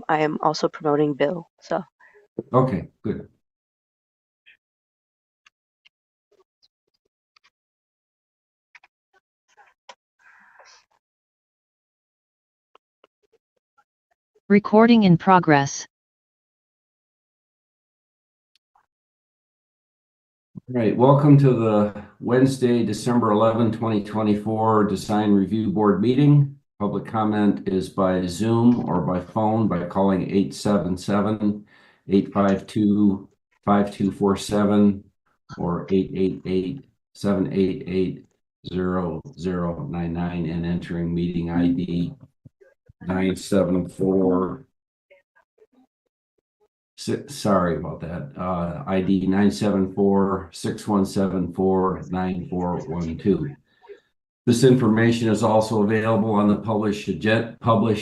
I am also promoting Bill. So Okay, good. Recording in progress. All right, welcome to the Wednesday, December 11, 2024 Design Review Board meeting. Public comment is by Zoom or by phone by calling 877-852-5247 or 888-788-0099 and entering meeting ID 974. Sorry about that. ID 974-6174-9412. This information is also available on the published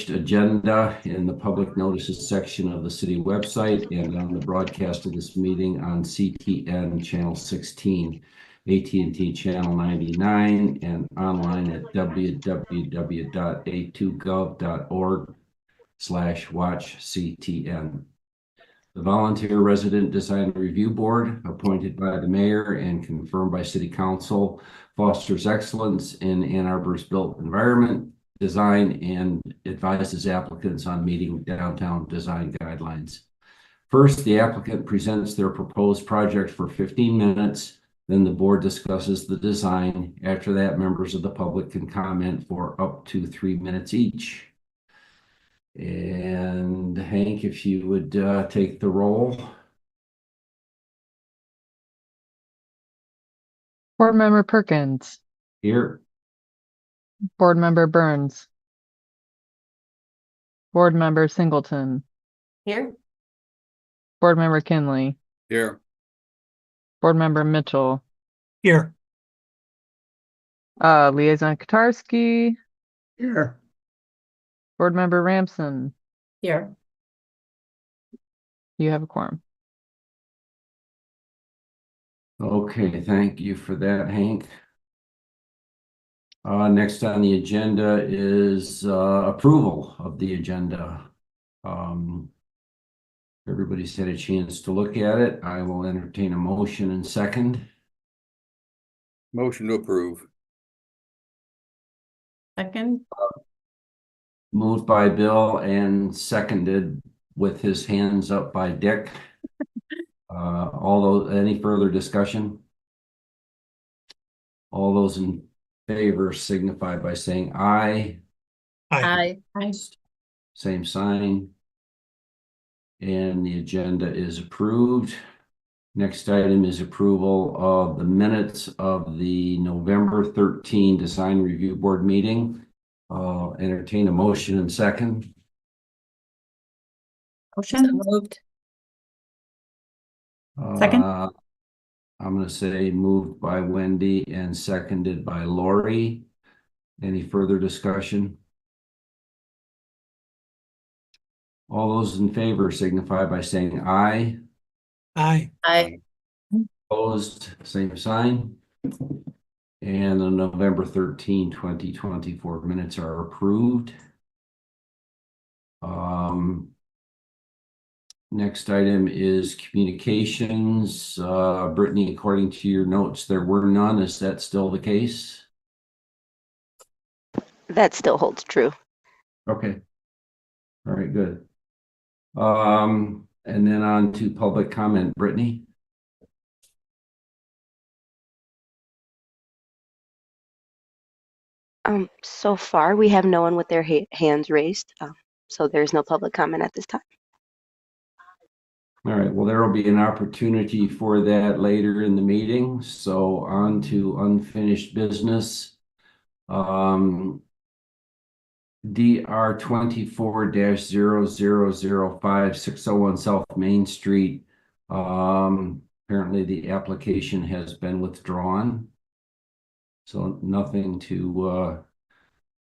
agenda in the public notices section of the city website and on the broadcast of this meeting on CTN channel 16, AT&T channel 99, and online at www.a2gov.org/watchctn. The Volunteer Resident Design Review Board, appointed by the mayor and confirmed by City Council, fosters excellence in Ann Arbor's built environment design and advises applicants on meeting downtown design guidelines. First, the applicant presents their proposed project for 15 minutes. Then the board discusses the design. After that, members of the public can comment for up to 3 minutes each. And Hank, if you would take the roll. Board Member Perkins. Here. Board Member Burns. Board Member Singleton. Here. Board Member Kinley. Here. Board Member Mitchell. Here. Liaison Kotarski. Here. Board Member Ramson. Here. You have a quorum. Okay, thank you for that, Hank. Next on the agenda is approval of the agenda. Everybody's had a chance to look at it. I will entertain a motion and second. Motion to approve. Second. Moved by Bill and seconded with his hands up by Dick. Any further discussion? All those in favor signify by saying aye. Aye. Aye. Same sign. And the agenda is approved. Next item is approval of the minutes of the November 13 Design Review Board meeting. I'll entertain a motion and second. Motion moved. Second. I'm going to say moved by Wendy and seconded by Lori. Any further discussion? All those in favor signify by saying aye. Aye. Aye. Opposed, same sign. And the November 13, 2024 minutes are approved. Next item is communications. Brittany, according to your notes, there were none. Is that still the case? that still holds true. Okay. All right, good. And then on to public comment, Brittany. So far, we have no one with their hands raised, so there's no public comment at this time. All right, well, there will be an opportunity for that later in the meeting. So on to unfinished business. DR 24-0005 601 South Main Street. Apparently the application has been withdrawn. So nothing to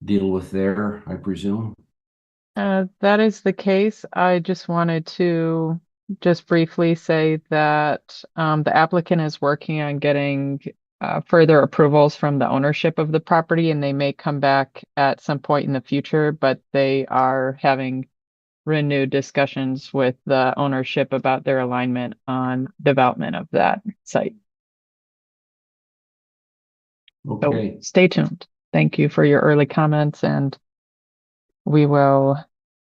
deal with there, I presume. That is the case. I just wanted to just briefly say that the applicant is working on getting further approvals from the ownership of the property, and they may come back at some point in the future, but they are having renewed discussions with the ownership about their alignment on development of that site. So Okay, stay tuned. Thank you for your early comments, and we will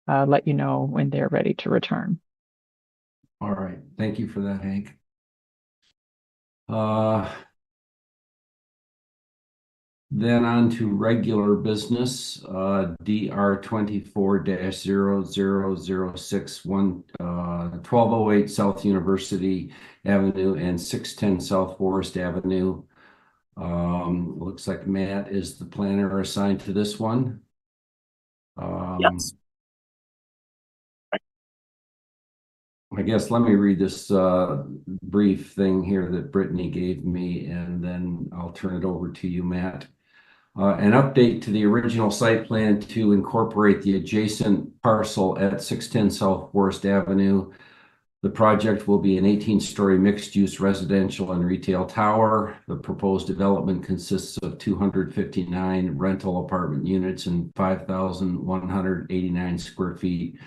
let you know when they're ready to return. all right. Thank you for that, Hank. Then on to regular business, DR 24-00061, 1208 South University Avenue and 610 South Forest Avenue. Looks like Matt is the planner assigned to this one. Yes. I guess let me read this brief thing here that Brittany gave me, and then I'll turn it over to you, Matt. An update to the original site plan to incorporate the adjacent parcel at 610 South Forest Avenue. The project will be an 18-story mixed-use residential and retail tower. The proposed development consists of 259 rental apartment units and 5,189 square feet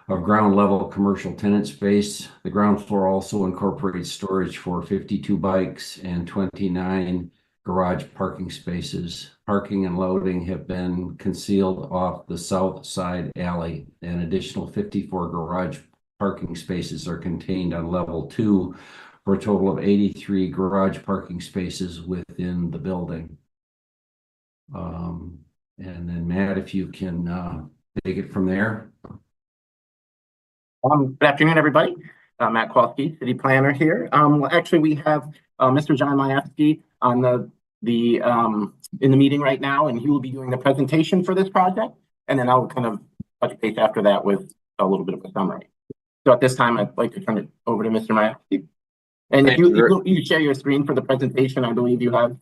of ground level commercial tenant space. The ground floor also incorporates storage for 52 bikes and 29 garage parking spaces. Parking and loading have been concealed off the south side alley. An additional 54 garage parking spaces are contained on level 2 for a total of 83 garage parking spaces within the building. And then Matt, if you can take it from there. Good afternoon, everybody. Matt Kowalski, city planner here. Actually, we have Mr. John Majewski on the in the meeting right now, and he will be doing the presentation for this project. And then I'll kind of touch base after that with a little bit of a summary. So at this time, I'd like to turn it over to Mr. Majewski. And if you share your screen for the presentation, I believe you have.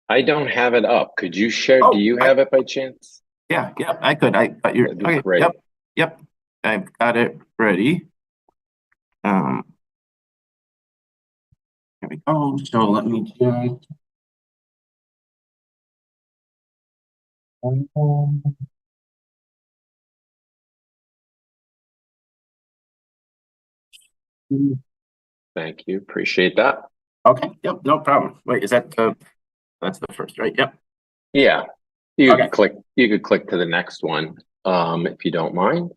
I don't have it up. Could you share? Oh, do you have it by chance? Yeah, I could. I thought you're okay. Great. Yep. I've got it ready. Here we go. So let me just. Thank you. Appreciate that. Okay. Yep. No problem. Wait, is that that's the first, right? Yep. Yeah. You Okay. could click. You could click to the next one, if you don't mind.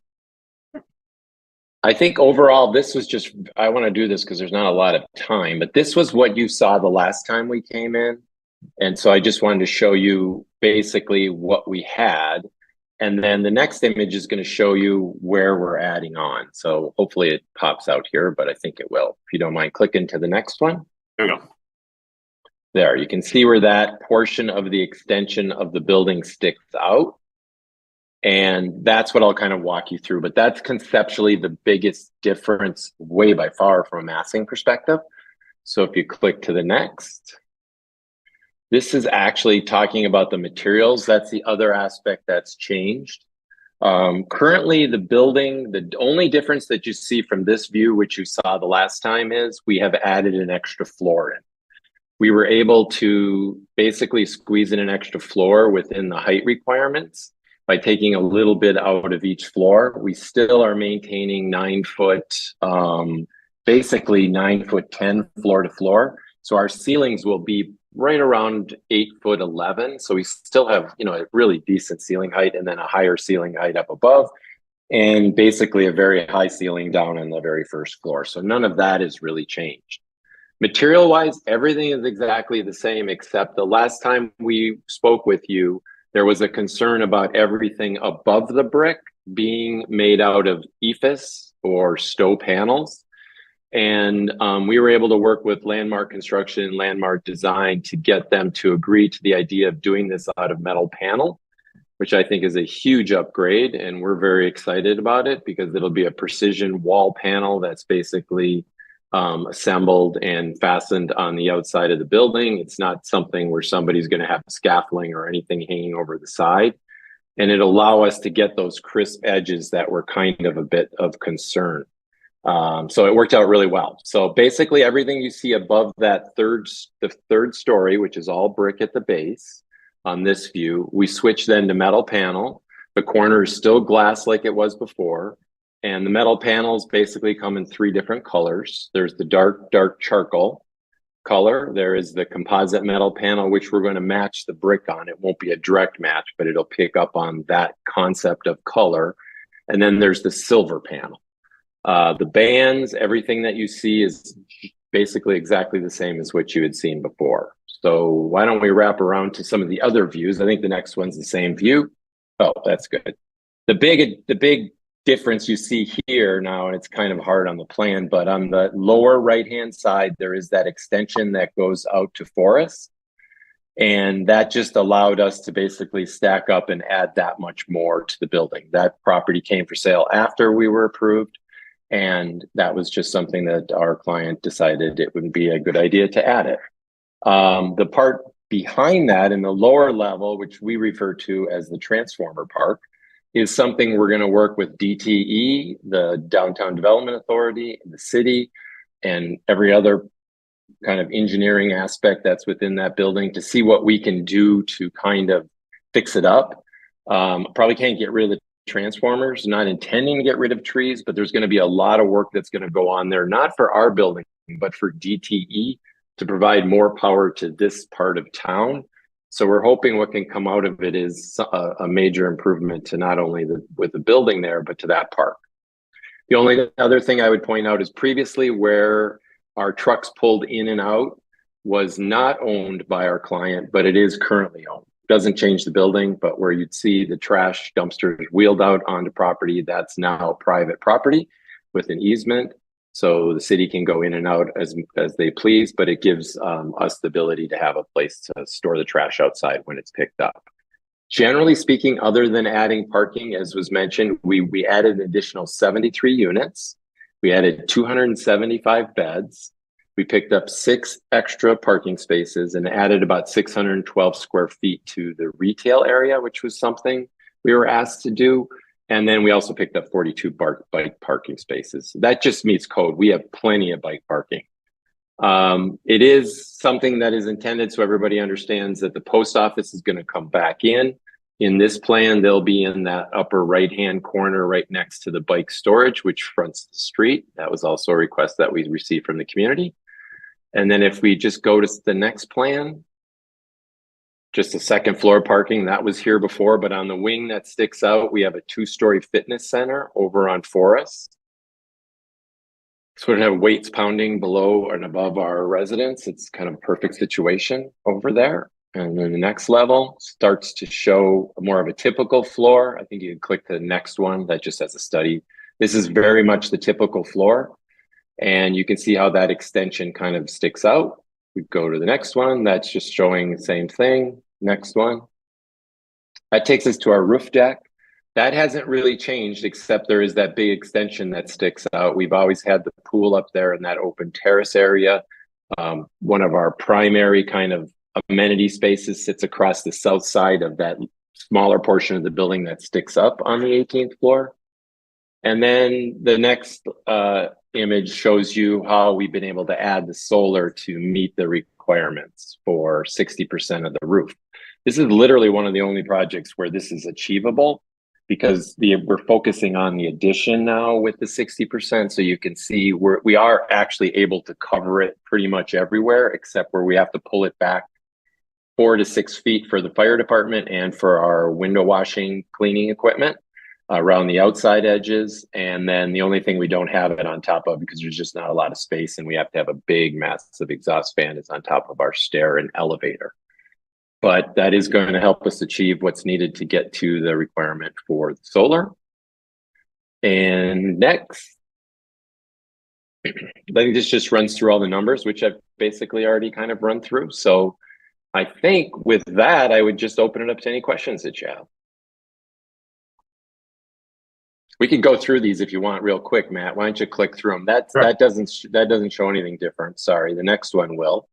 I think overall, this was just. I want to do this because there's not a lot of time, but this was what you saw the last time we came in, and so I just wanted to show you basically what we had. And then the next image is going to show you where we're adding on. So hopefully it pops out here, but I think it will. If you don't mind clicking to the next one. There we go. There, you can see where that portion of the extension of the building sticks out. And that's what I'll kind of walk you through. But that's conceptually the biggest difference way by far from a massing perspective. So if you click to the next. This is actually talking about the materials. That's the other aspect that's changed. Currently, the building, the only difference that you see from this view, which you saw the last time, is we have added an extra floor in. We were able to basically squeeze in an extra floor within the height requirements by taking a little bit out of each floor. We still are maintaining 9 foot, basically 9'10" floor to floor. So our ceilings will be right around 8'11". So we still have, a really decent ceiling height and then a higher ceiling height up above and basically a very high ceiling down on the very first floor. So none of that has really changed. Material wise, everything is exactly the same, except the last time we spoke with you, there was a concern about everything above the brick being made out of EIFS or stow panels. And we were able to work with Landmark Construction and Landmark Design to get them to agree to the idea of doing this out of metal panel, which I think is a huge upgrade. And we're very excited about it because it'll be a precision wall panel that's basically assembled and fastened on the outside of the building. It's not something where somebody's going to have scaffolding or anything hanging over the side. And it'll allow us to get those crisp edges that were kind of a bit of concern. So it worked out really well. So basically everything you see above that the third story, which is all brick at the base on this view, we switch then to metal panel. The corner is still glass like it was before. And the metal panels basically come in 3 different colors. There's the dark charcoal color. There is the composite metal panel, which we're going to match the brick on. It won't be a direct match, but it'll pick up on that concept of color. And then there's the silver panel. The bands, everything that you see is basically exactly the same as what you had seen before. So why don't we wrap around to some of the other views? I think the next one's the same view. Oh, that's good. The big difference you see here now, and it's kind of hard on the plan, but on the lower right-hand side, there is that extension that goes out to Forest. And that just allowed us to basically stack up and add that much more to the building. That property came for sale after we were approved. And that was just something that our client decided it would be a good idea to add it. The part behind that in the lower level, which we refer to as the transformer park, is something we're going to work with DTE, the Downtown Development Authority, the city, and every other kind of engineering aspect that's within that building to see what we can do to kind of fix it up. Probably can't get rid of the transformers, not intending to get rid of trees, but there's going to be a lot of work that's going to go on there, not for our building, but for DTE to provide more power to this part of town. So we're hoping what can come out of it is a major improvement to not only with the building there, but to that park. The only other thing I would point out is previously where our trucks pulled in and out was not owned by our client, but it is currently owned. Doesn't change the building, but where you'd see the trash dumpsters wheeled out onto property, that's now private property with an easement. So the city can go in and out as they please, but it gives us the ability to have a place to store the trash outside when it's picked up. Generally speaking, other than adding parking, as was mentioned, we added an additional 73 units. We added 275 beds. We picked up 6 extra parking spaces and added about 612 square feet to the retail area, which was something we were asked to do. And then we also picked up 42 bike parking spaces. That just meets code. We have plenty of bike parking. It is something that is intended so everybody understands that the post office is going to come back in. In this plan, they'll be in that upper right-hand corner right next to the bike storage, which fronts the street. That was also a request that we received from the community. And then if we just go to the next plan, just a second floor parking, that was here before, but on the wing that sticks out, we have a 2-story fitness center over on Forest. So we have weights pounding below and above our residence. It's kind of a perfect situation over there. And then the next level starts to show more of a typical floor. I think you can click to the next one that just has a study. This is very much the typical floor. And you can see how that extension kind of sticks out. We go to the next one. That's just showing the same thing. Next one. That takes us to our roof deck. That hasn't really changed, except there is that big extension that sticks out. We've always had the pool up there in that open terrace area. One of our primary kind of amenity spaces sits across the south side of that smaller portion of the building that sticks up on the 18th floor. And then the next image shows you how we've been able to add the solar to meet the requirements for 60% of the roof. This is literally one of the only projects where this is achievable because we're focusing on the addition now with the 60%. So you can see we are actually able to cover it pretty much everywhere, except where we have to pull it back 4 to 6 feet for the fire department and for our window washing cleaning equipment around the outside edges. And then the only thing we don't have it on top of, because there's just not a lot of space and we have to have a big massive exhaust fan, is on top of our stair and elevator. But that is going to help us achieve what's needed to get to the requirement for the solar. And next, I think this just runs through all the numbers, which I've basically already kind of run through. So I think with that, I would just open it up to any questions that you have. We can go through these if you want real quick, Matt. Why don't you click through them? That doesn't show anything different. Sorry, the next one will.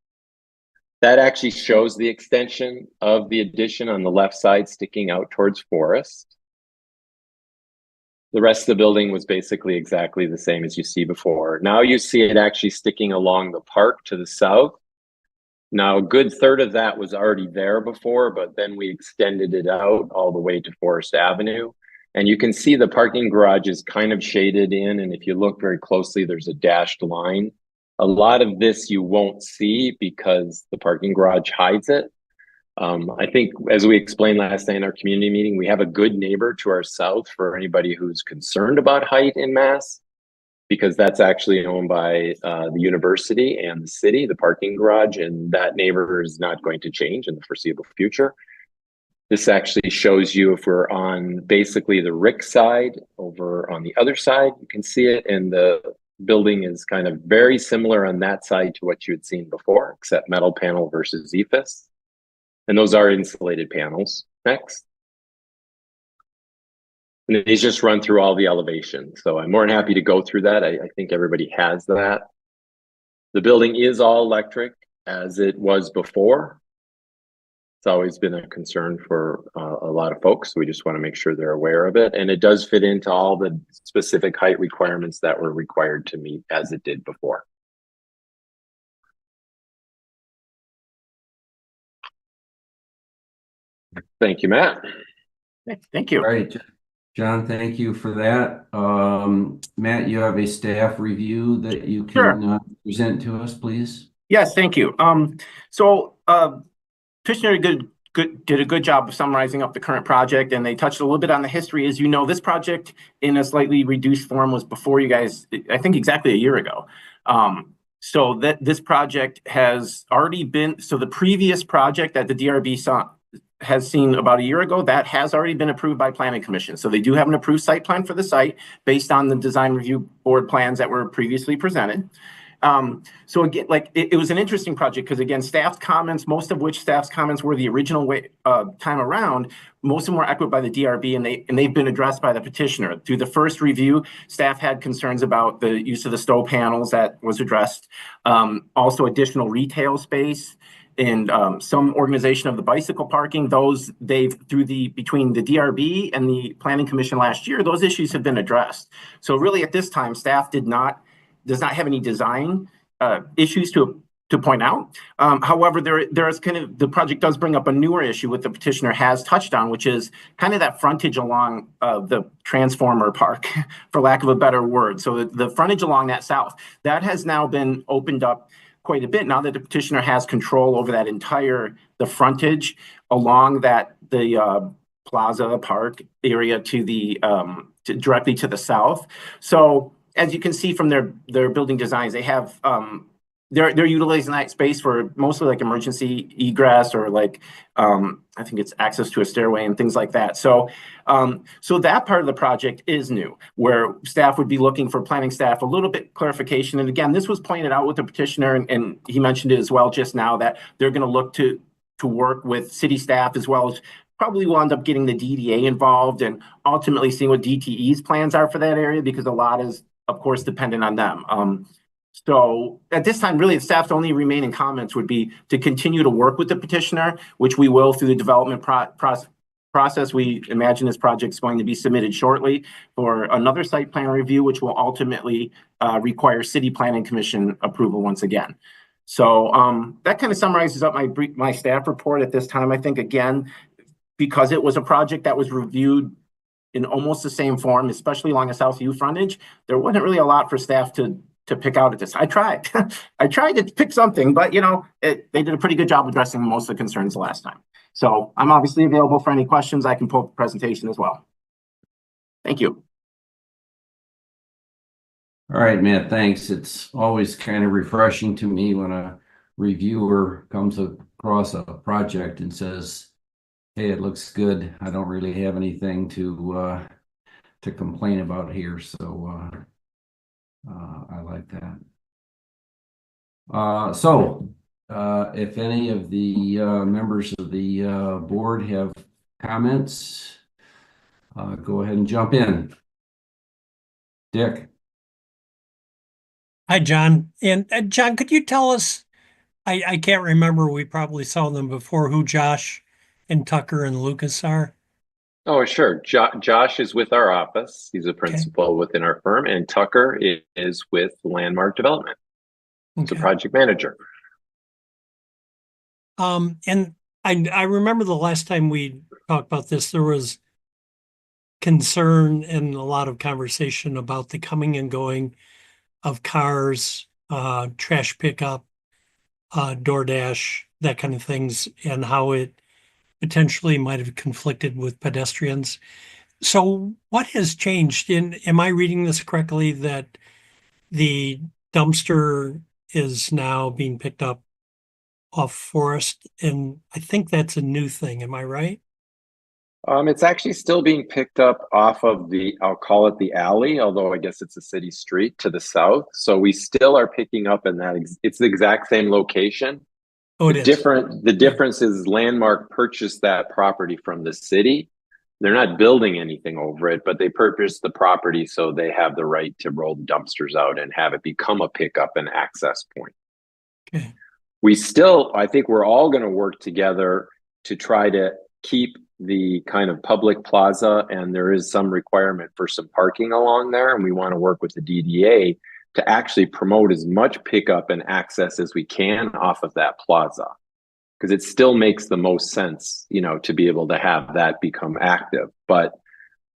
That actually shows the extension of the addition on the left side sticking out towards Forest. The rest of the building was basically exactly the same as you see before. Now you see it actually sticking along the park to the south. Now a good third of that was already there before, but then we extended it out all the way to Forest Avenue. And you can see the parking garage is kind of shaded in. And if you look very closely, there's a dashed line. A lot of this you won't see because the parking garage hides it. I think, as we explained last night in our community meeting, we have a good neighbor to our south for anybody who's concerned about height in Mass, because that's actually owned by the university and the city, the parking garage, and that neighbor is not going to change in the foreseeable future. This actually shows you if we're on basically the Rick side, over on the other side, you can see it, and the building is kind of very similar on that side to what you had seen before, except metal panel versus EFIS. And those are insulated panels. Next. And these just run through all the elevations. So I'm more than happy to go through that. I think everybody has that. The building is all electric as it was before. It's always been a concern for a lot of folks. So we just want to make sure they're aware of it. And it does fit into all the specific height requirements that were required to meet as it did before. Thank you, Matt. Thank you. All right, John, thank you for that. Matt, you have a staff review that you can present to us, please. Yes, thank you. Petitioner did a good job of summarizing up the current project, and they touched a little bit on the history. As you know, this project in a slightly reduced form was before you guys, I think exactly a year ago. So that this project has already been, so the previous project that the DRB has seen about a year ago, that has already been approved by Planning Commission. So they do have an approved site plan for the site based on the design review board plans that were previously presented. So again, like it was an interesting project because again, staff's comments, most of which staff's comments were the original way time around, most of them were echoed by the DRB and they've been addressed by the petitioner. Through the first review, staff had concerns about the use of the stow panels that was addressed. Also additional retail space and some organization of the bicycle parking. Those between the DRB and the Planning Commission last year, those issues have been addressed. So really at this time, staff does not have any design issues to point out. However, there is kind of, the project does bring up a newer issue what the petitioner has touched on, which is kind of that frontage along the Transformer Park, for lack of a better word. So the frontage along that south, that has now been opened up quite a bit now that the petitioner has control over that the frontage along the Plaza Park area directly to the south. So as you can see from their building designs, they have they're utilizing that space for mostly like emergency egress or like I think it's access to a stairway and things like that. So so that part of the project is new, where staff would be looking for planning staff a little bit clarification. And again, this was pointed out with the petitioner, and he mentioned it as well just now that they're going to look to work with city staff as well as probably will end up getting the DDA involved and ultimately seeing what DTE's plans are for that area, because a lot is of course dependent on them. So at this time, really, the staff's only remaining comments would be to continue to work with the petitioner, which we will through the development process. We imagine this project is going to be submitted shortly for another site plan review, which will ultimately require City Planning Commission approval once again. So that kind of summarizes up my staff report at this time. I think, again, because it was a project that was reviewed in almost the same form, especially along the South U frontage, there wasn't really a lot for staff to pick out at this. I tried. I tried to pick something, but they did a pretty good job addressing most of the concerns the last time. So I'm obviously available for any questions. I can pull up the presentation as well. Thank you. All right, Matt, thanks. It's always kind of refreshing to me when a reviewer comes across a project and says, hey, it looks good. I don't really have anything to complain about here. So I like that. If any of the members of the board have comments, go ahead and jump in. Dick. Hi, John. And John, could you tell us, I can't remember, we probably saw them before, who Josh and Tucker and Lucas are? Oh, sure. Josh is with our office. He's a principal within our firm, and Tucker is with Landmark Development. He's a project manager. And I remember the last time we talked about this, there was concern and a lot of conversation about the coming and going of cars, trash pickup, DoorDash, that kind of things, and how it potentially might have conflicted with pedestrians. So what has changed? Am I reading this correctly that the dumpster is now being picked up off Forest? And I think that's a new thing. Am I right? It's actually still being picked up off of the, I'll call it the alley, although I guess it's a city street to the south. So we still are picking up in that, it's the exact same location. Oh, it is. The difference is Landmark purchased that property from the city. They're not building anything over it, but they purchased the property so they have the right to roll the dumpsters out and have it become a pickup and access point. Okay. We still, I think we're all going to work together to try to keep the kind of public plaza, and there is some requirement for some parking along there, and we want to work with the DDA to actually promote as much pickup and access as we can off of that plaza, because it still makes the most sense, you know, to be able to have that become active. But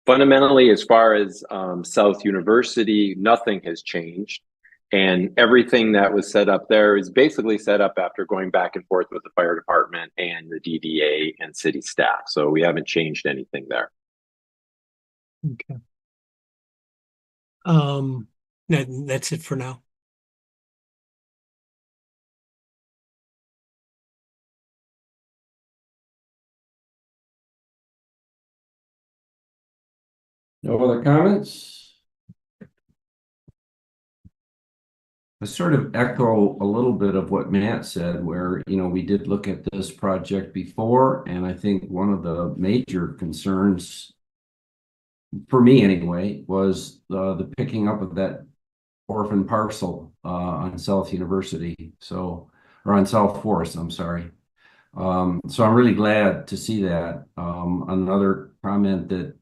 fundamentally, as far as South University, nothing has changed. And everything that was set up there is basically set up after going back and forth with the fire department and the DDA and city staff. So we haven't changed anything there. Okay. That's it for now. No other comments? I sort of echo a little bit of what Matt said, where, you know, we did look at this project before, and I think one of the major concerns, for me anyway, was the picking up of that orphan parcel on South University, so, or on South Forest, I'm sorry. So I'm really glad to see that. Another comment that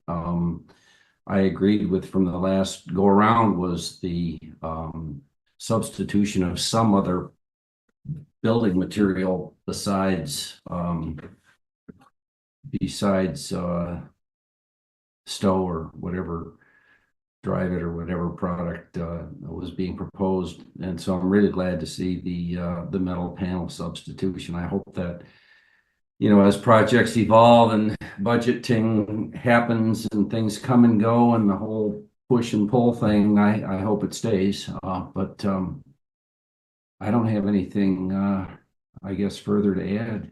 I agreed with from the last go around was the substitution of some other building material besides stow or whatever, drive it or whatever product was being proposed. And so I'm really glad to see the metal panel substitution. I hope that, you know, as projects evolve and budgeting happens and things come and go and the whole push and pull thing, I hope it stays. But I don't have anything, I guess, further to add.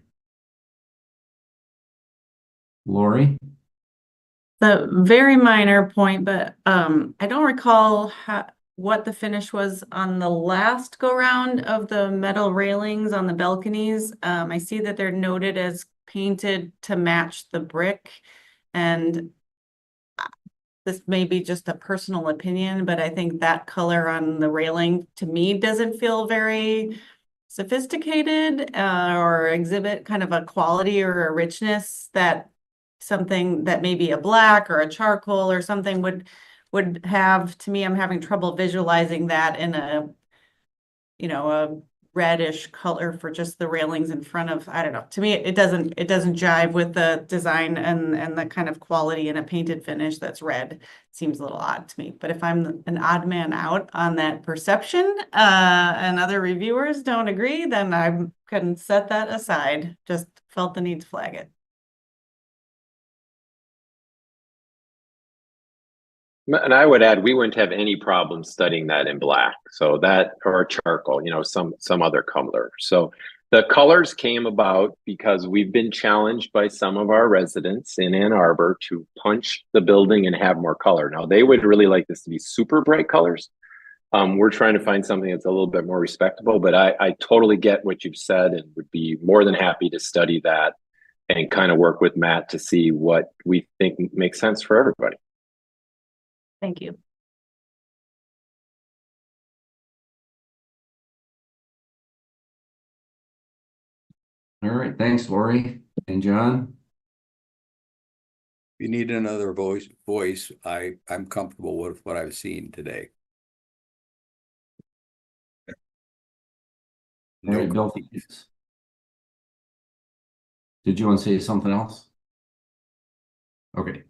Lori? The very minor point, but I don't recall what the finish was on the last go round of the metal railings on the balconies. I see that they're noted as painted to match the brick, and this may be just a personal opinion, but I think that color on the railing to me doesn't feel very sophisticated or exhibit kind of a quality or a richness that something that maybe a black or a charcoal or something would have. To me, I'm having trouble visualizing that in a, you know, a reddish color for just the railings in front of, I don't know. To me, it doesn't jive with the design and the kind of quality in a painted finish that's red. Seems a little odd to me. But if I'm an odd man out on that perception, and other reviewers don't agree, then I can set that aside. Just felt the need to flag it. And I would add, we wouldn't have any problem studying that in black. So that, or charcoal, you know, some other color. So the colors came about because we've been challenged by some of our residents in Ann Arbor to punch the building and have more color. Now, they would really like this to be super bright colors. We're trying to find something that's a little bit more respectable, but I totally get what you've said and would be more than happy to study that and kind of work with Matt to see what we think makes sense for everybody. Thank you. All right, thanks, Lori and John. If you need another voice, I'm comfortable with what I've seen today. All right, Bill. Did you want to say something else? Okay.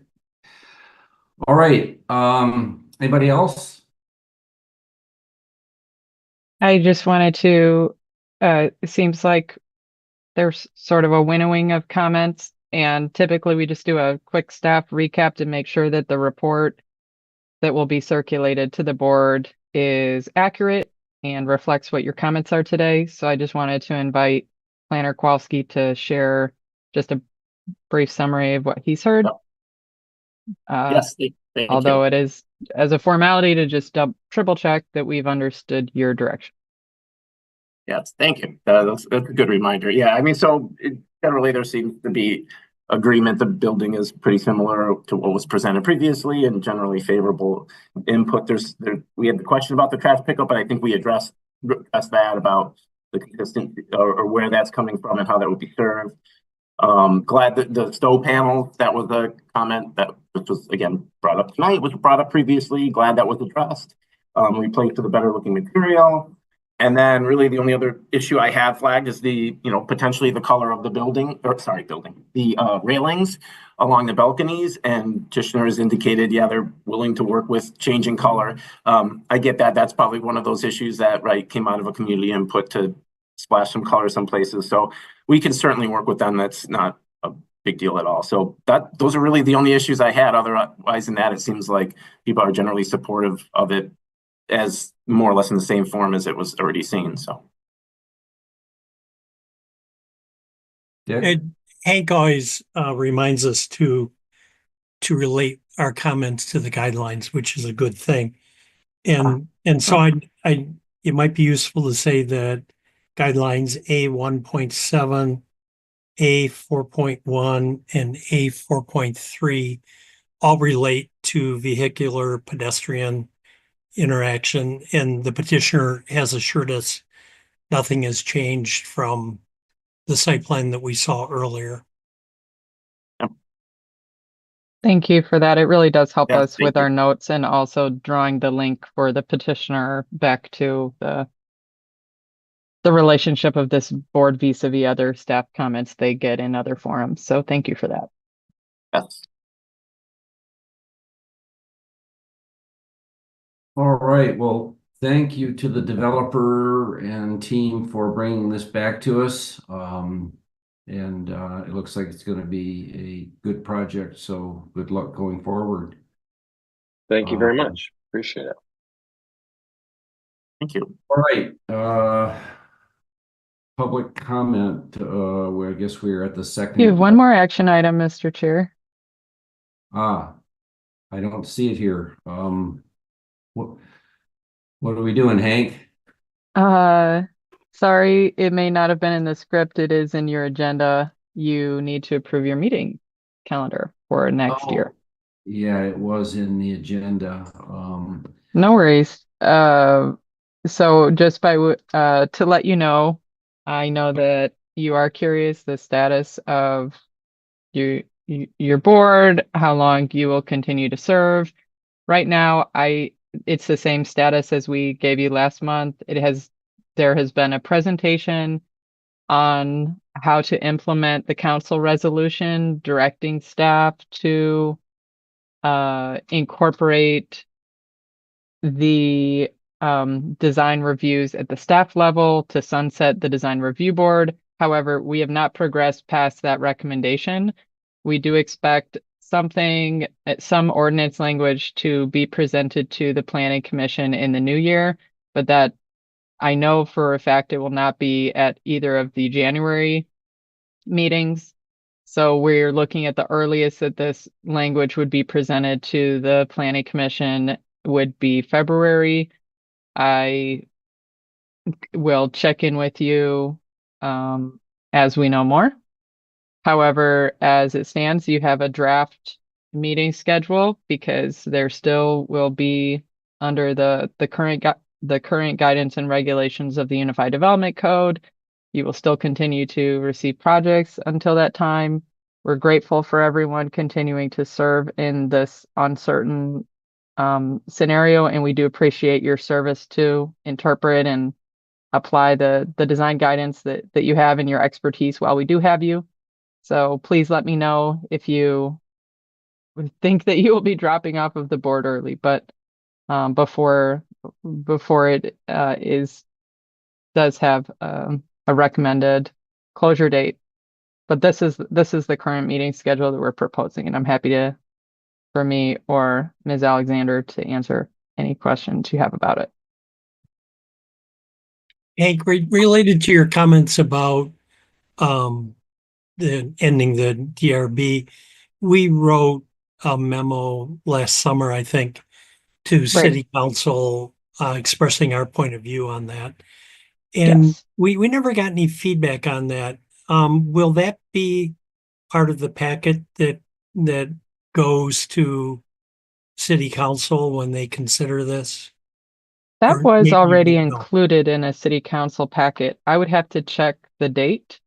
All right, anybody else? I just wanted to, it seems like there's sort of a winnowing of comments, and typically we just do a quick staff recap to make sure that the report that will be circulated to the board is accurate and reflects what your comments are today. So I just wanted to invite Planner Kowalski to share just a brief summary of what he's heard. Yes, thank Although you. it is as a formality to just triple check that we've understood your direction. Yes, thank you. That's a good reminder. Yeah, I mean, generally there seems to be agreement. The building is pretty similar to what was presented previously and generally favorable input. We had the question about the trash pickup, but I think we addressed that about the consistent or where that's coming from and how that would be served. Glad that the stove panel, that was a comment that was again brought up tonight, was brought up previously. Glad that was addressed. Replaced with a better looking material. And then really the only other issue I have flagged is potentially the color of the the railings along the balconies. And Tishner has indicated, yeah, they're willing to work with changing color. I get that. That's probably one of those issues that came out of a community input to splash some color some places. So we can certainly work with them. That's not a big deal at all. So those are really the only issues I had. Otherwise than that, it seems like people are generally supportive of it as more or less in the same form as it was already seen. So And Hank always reminds us to relate our comments to the guidelines, which is a good thing. And so I it might be useful to say that guidelines A 1.7, A 4.1, and A 4.3 all relate to vehicular pedestrian interaction, and the petitioner has assured us nothing has changed from the site plan that we saw earlier. Thank you for that. It really does help Yeah, us with our notes and also drawing the link for the petitioner back to the relationship of this board vis-a-vis other staff comments they get in other forums. So thank you for that. yes. All right, well, thank you to the developer and team for bringing this back to us. And it looks like it's going to be a good project, so good luck going forward. Thank you very much. Appreciate it. Thank you. All right, public comment. I guess we're at the second. You have one more action item, Mr. Chair. I don't see it here. What are we doing, Hank? Sorry, it may not have been in the script. It is in your agenda. You need to approve your meeting calendar for next year. Yeah, it was in the agenda. No worries. So just to let you know, I know that you are curious the status of your board, how long you will continue to serve. Right now, it's the same status as we gave you last month. There has been a presentation on how to implement the council resolution directing staff to incorporate the design reviews at the staff level to sunset the design review board. However, we have not progressed past that recommendation. We do expect some ordinance language to be presented to the planning commission in the new year, but that I know for a fact it will not be at either of the January meetings. So we're looking at the earliest that this language would be presented to the planning commission would be February. I will check in with you as we know more. However, as it stands, you have a draft meeting schedule because there still will be under the current guidance and regulations of the Unified Development Code. You will still continue to receive projects until that time. We're grateful for everyone continuing to serve in this uncertain scenario, and we do appreciate your service to interpret and apply the design guidance that you have and your expertise while we do have you. So please let me know if you would think that you will be dropping off of the board early, but before it does have a recommended closure date. But this is the current meeting schedule that we're proposing, and I'm happy for me or Ms. Alexander to answer any questions you have about it. Hank, related to your comments about the ending the DRB, we wrote a memo last summer, I think, to City Council expressing our point of view on that. And Yes. we never got any feedback on that. Will that be part of the packet that goes to City Council when they consider this? That Or was maybe you already won't know. included in a city council packet. I would have to check the date.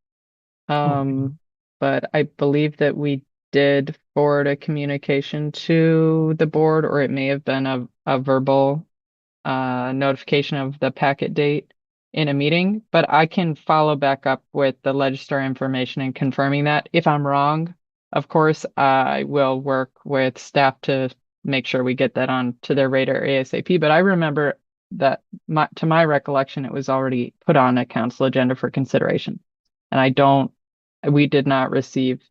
But I believe that we did forward a communication to the board, or it may have been a verbal notification of the packet date in a meeting, but I can follow back up with the Legistar information and confirming that. If I'm wrong, of course, I will work with staff to make sure we get that on to their radar ASAP. But I remember that to my recollection, it was already put on a council agenda for consideration. And we did not receive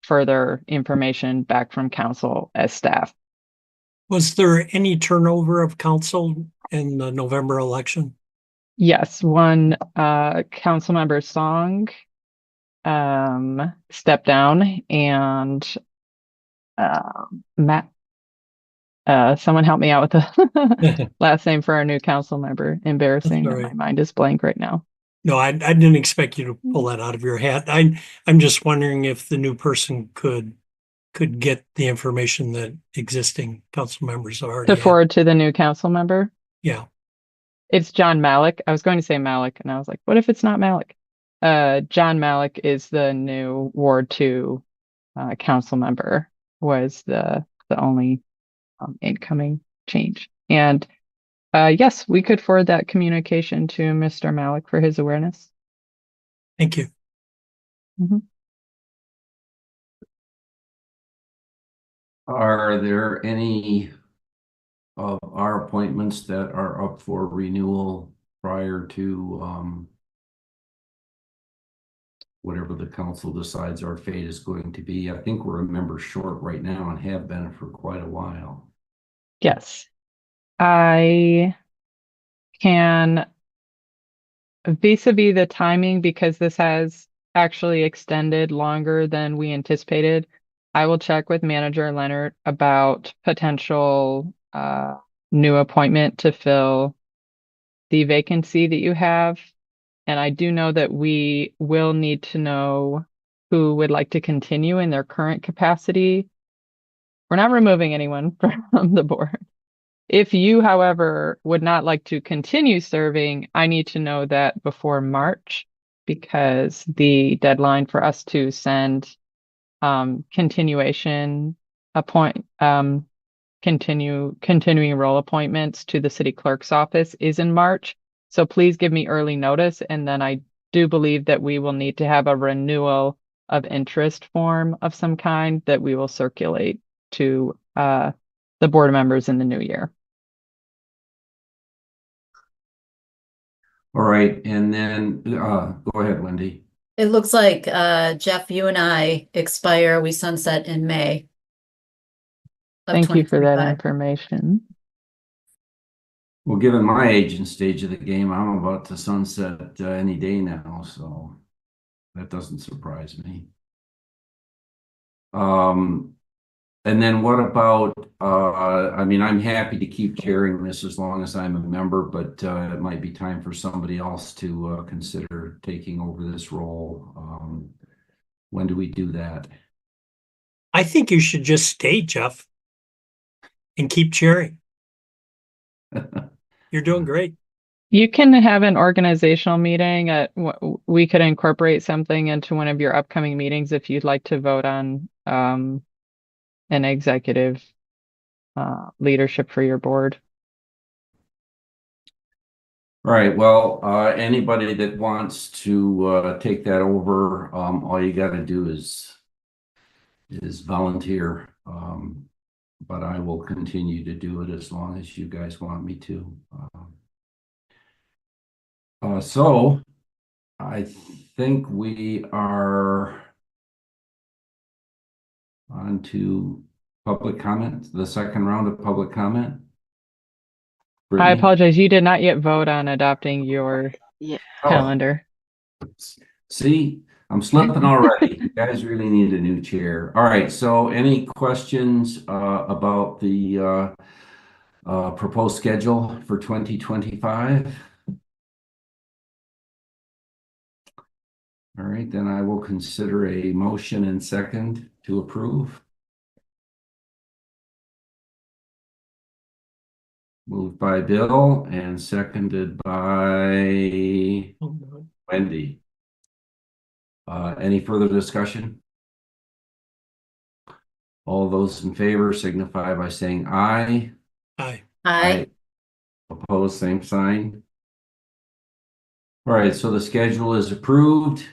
further information back from council as staff. Was there any turnover of council in the November election? Yes, one council member Song stepped down, and Matt, someone help me out with the last name for our new council member. Embarrassing that my mind is blank right now. No, I didn't expect you to pull that out of your hat. I'm just wondering if the new person could get the information that existing council members already To have. forward to the new council member? Yeah. It's John Malik. I was going to say Malik, and I was like, what if it's not Malik? John Malik is the new Ward 2 council member, was the only incoming change. And yes, we could forward that communication to Mr. Malik for his awareness. Thank you. Are there any of our appointments that are up for renewal prior to whatever the council decides our fate is going to be? I think we're a member short right now and have been for quite a while. Yes. I can, vis-a-vis the timing, because this has actually extended longer than we anticipated, I will check with Manager Leonard about potential new appointment to fill the vacancy that you have. And I do know that we will need to know who would like to continue in their current capacity. We're not removing anyone from the board. If you, however, would not like to continue serving, I need to know that before March, because the deadline for us to send continuing role appointments to the city clerk's office is in March. So please give me early notice, and then I do believe that we will need to have a renewal of interest form of some kind that we will circulate to the board members in the new year. All right, and then go ahead, Wendy. It looks like Jeff, you and I expire, we sunset in May of Thank you for that 2025. information. Well, given my age and stage of the game, I'm about to sunset any day now, so that doesn't surprise me. And then what about, I mean, I'm happy to keep chairing this as long as I'm a member, but it might be time for somebody else to consider taking over this role. When do we do that? I think you should just stay, Jeff, and keep cheering. You're doing great. You can have an organizational meeting. We could incorporate something into one of your upcoming meetings if you'd like to vote on an executive leadership for your board. All right, well, anybody that wants to take that over, all you got to do is volunteer. But I will continue to do it as long as you guys want me to. So I think we are on to public comment, the second round of public comment. I Brittany? apologize. You did not yet vote on adopting your Yeah. calendar. See, I'm slipping already. You guys really need a new chair. All right, so any questions about the proposed schedule for 2025? All right, then I will consider a motion and second to approve. Moved by Bill and seconded by Wendy. Any further discussion? All those in favor signify by saying aye. Aye. Aye. Opposed, same sign. All right, so the schedule is approved.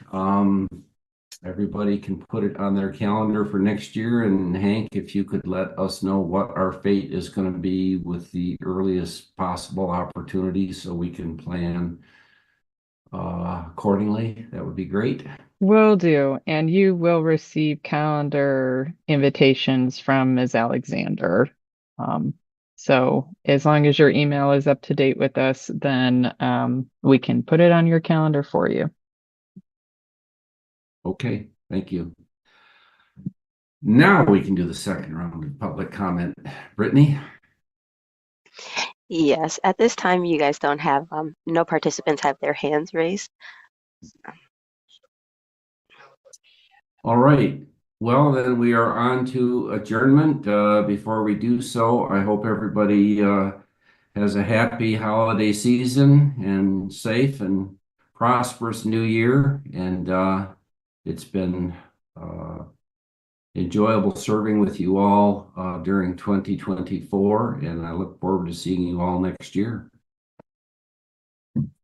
Everybody can put it on their calendar for next year. And Hank, if you could let us know what our fate is going to be with the earliest possible opportunity so we can plan accordingly, that would be great. Will do. And you will receive calendar invitations from Ms. Alexander. So as long as your email is up to date with us, then we can put it on your calendar for you. Okay, thank you. Now we can do the second round of public comment. Brittany? Yes, at this time, you guys don't have, no participants have their hands raised. All right. Well, then we are on to adjournment. Before we do so, I hope everybody has a happy holiday season and safe and prosperous new year. And it's been enjoyable serving with you all during 2024. And I look forward to seeing you all next year.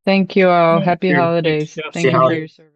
Thank you all. Thank Happy you. holidays. Thanks, Jeff. Thank you for your service.